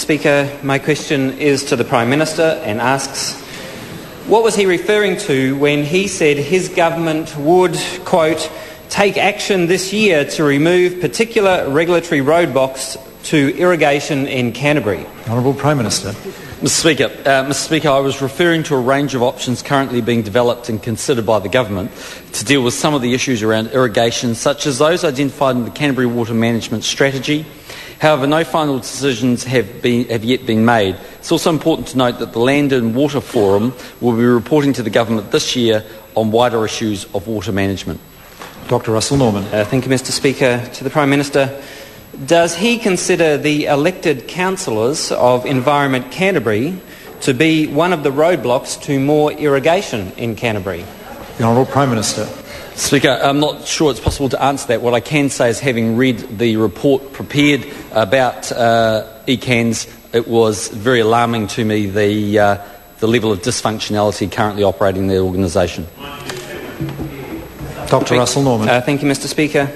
Speaker, my question is to the Prime Minister and asks, what was he referring to when he said his government would, quote, take action this year to remove particular regulatory roadblocks to irrigation in Canterbury? Honourable Prime Minister. Mr Speaker, I was referring to a range of options currently being developed and considered by the government to deal with some of the issues around irrigation, such as those identified in the Canterbury Water Management Strategy. However, no final decisions have yet been made. It's also important to note that the Land and Water Forum will be reporting to the government this year on wider issues of water management. Dr. Russel Norman. Thank you, Mr Speaker. To the Prime Minister, does he consider the elected councillors of Environment Canterbury to be one of the roadblocks to more irrigation in Canterbury? The Honourable Prime Minister. Speaker, I'm not sure it's possible to answer that. What I can say is, having read the report prepared about ECANS, it was very alarming to me, the level of dysfunctionality currently operating in the organisation. Dr. Russel Norman. Thank you, Mr Speaker.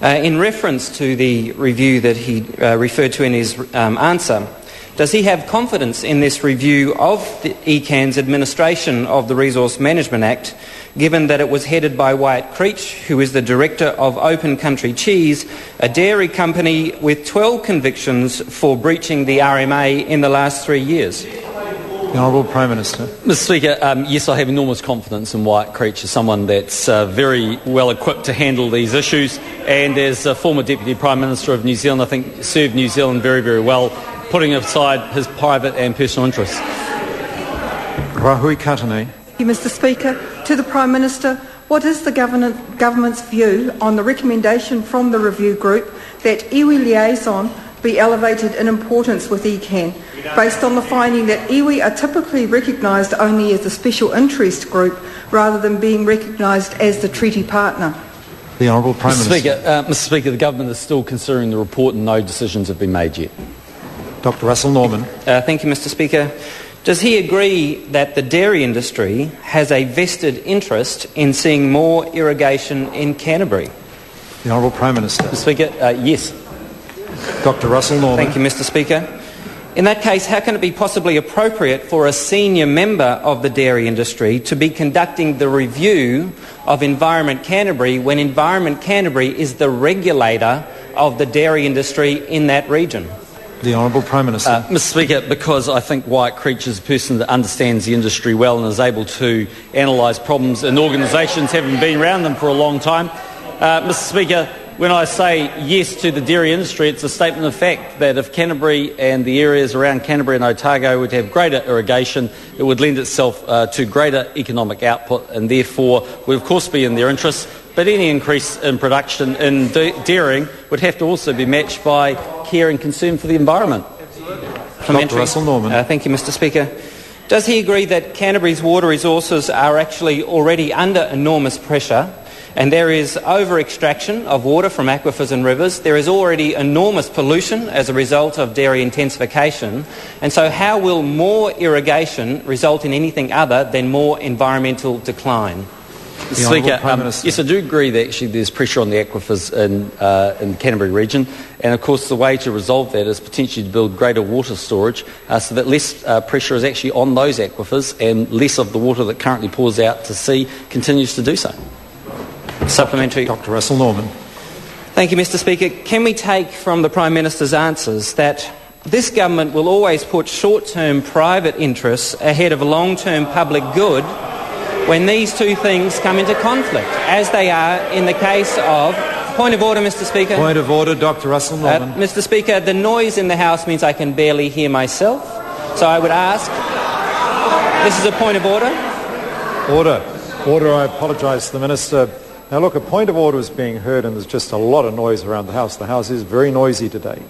In reference to the review that he referred to in his answer, does he have confidence in this review of the ECAN's administration of the Resource Management Act, given that it was headed by Wyatt Creech, who is the director of Open Country Cheese, a dairy company with 12 convictions for breaching the RMA in the last 3 years? The Honourable Prime Minister. Mr Speaker, yes, I have enormous confidence in Wyatt Creech as someone that's very well equipped to handle these issues, and as a former Deputy Prime Minister of New Zealand, I think served New Zealand very, very well, putting aside his private and personal interests. Rahui Katane. Thank you, Mr Speaker. To the Prime Minister, what is the government's view on the recommendation from the review group that iwi liaison be elevated in importance with ECAN, based on the finding that iwi are typically recognised only as a special interest group rather than being recognised as the treaty partner? The Honourable Prime Minister. Mr Speaker, the government is still considering the report and no decisions have been made yet. Dr. Russel Norman. Thank you, Mr Speaker. Does he agree that the dairy industry has a vested interest in seeing more irrigation in Canterbury? The Honourable Prime Minister. Mr Speaker, yes. Dr. Russel Norman. Thank you, Mr Speaker. In that case, how can it be possibly appropriate for a senior member of the dairy industry to be conducting the review of Environment Canterbury when Environment Canterbury is the regulator of the dairy industry in that region? The Honourable Prime Minister. Mr Speaker, because I think Wyatt Creech is a person that understands the industry well and is able to analyse problems in organisations having been around them for a long time. Mr Speaker, when I say yes to the dairy industry, it's a statement of fact that if Canterbury and the areas around Canterbury and Otago would have greater irrigation, it would lend itself to greater economic output, and therefore would of course be in their interests. But any increase in production in dairying would have to also be matched by care and concern for the environment. Dr. Russel Norman. Thank you, Mr Speaker. Does he agree that Canterbury's water resources are actually already under enormous pressure, and there is over-extraction of water from aquifers and rivers? There is already enormous pollution as a result of dairy intensification, and so how will more irrigation result in anything other than more environmental decline? Mr Speaker, yes, I do agree that actually there's pressure on the aquifers in the Canterbury region, and of course the way to resolve that is potentially to build greater water storage so that less pressure is actually on those aquifers and less of the water that currently pours out to sea continues to do so. Supplementary. Dr. Russel Norman. Thank you, Mr Speaker. Can we take from the Prime Minister's answers that this government will always put short-term private interests ahead of long-term public good when these two things come into conflict, as they are in the case of... Point of order, Mr Speaker. Point of order, Dr. Russel Norman. Mr Speaker, the noise in the House means I can barely hear myself, so I would ask... This is a point of order. Order, I apologise to the Minister. Now look, a point of order is being heard and there's just a lot of noise around the House. The House is very noisy today.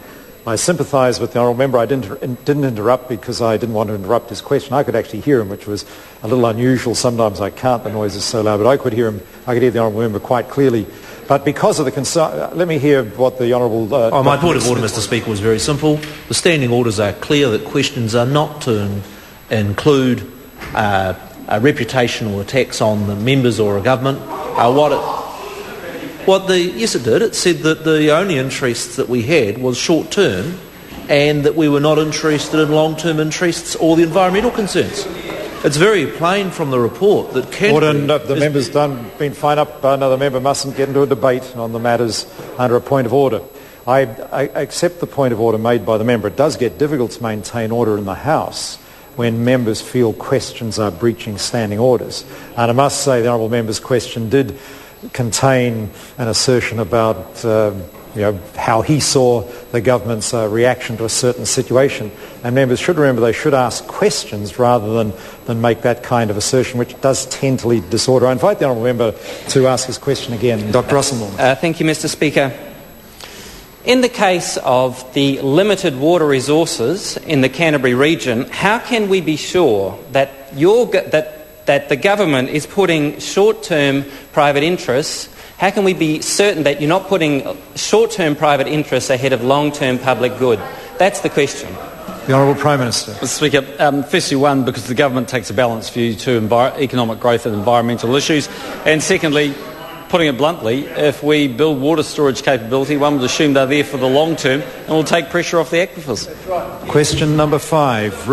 I sympathise with the Honourable Member. I didn't interrupt because I didn't want to interrupt his question. I could actually hear him, which was a little unusual. Sometimes I can't, the noise is so loud, but I could hear him. I could hear the Honourable Member quite clearly. But because of the concern, let me hear what the Honourable... my point of order, Mr Speaker, was very simple. The standing orders are clear that questions are not to include reputational attacks on the members or a government. Yes, it did. It said that the only interest that we had was short-term and that we were not interested in long-term interests or the environmental concerns. It's very plain from the report that Canterbury... Order, the member's been fine up. Another member mustn't get into a debate on the matters under a point of order. I accept the point of order made by the member. It does get difficult to maintain order in the House when members feel questions are breaching standing orders. And I must say the honourable member's question did contain an assertion about how he saw the government's reaction to a certain situation. And members should remember they should ask questions rather than make that kind of assertion, which does tend to lead to disorder. I invite the honourable member to ask his question again. Dr. Russel Norman. Thank you, Mr. Speaker. In the case of the limited water resources in the Canterbury region, how can we be sure that that the government is putting short-term private interests? How can we be certain that you're not putting short-term private interests ahead of long-term public good? That's the question. The Honourable Prime Minister. Mr. Speaker, firstly, one, because the government takes a balanced view to economic growth and environmental issues, and secondly, putting it bluntly, if we build water storage capability, one would assume they're there for the long term and will take pressure off the aquifers. Question number 5.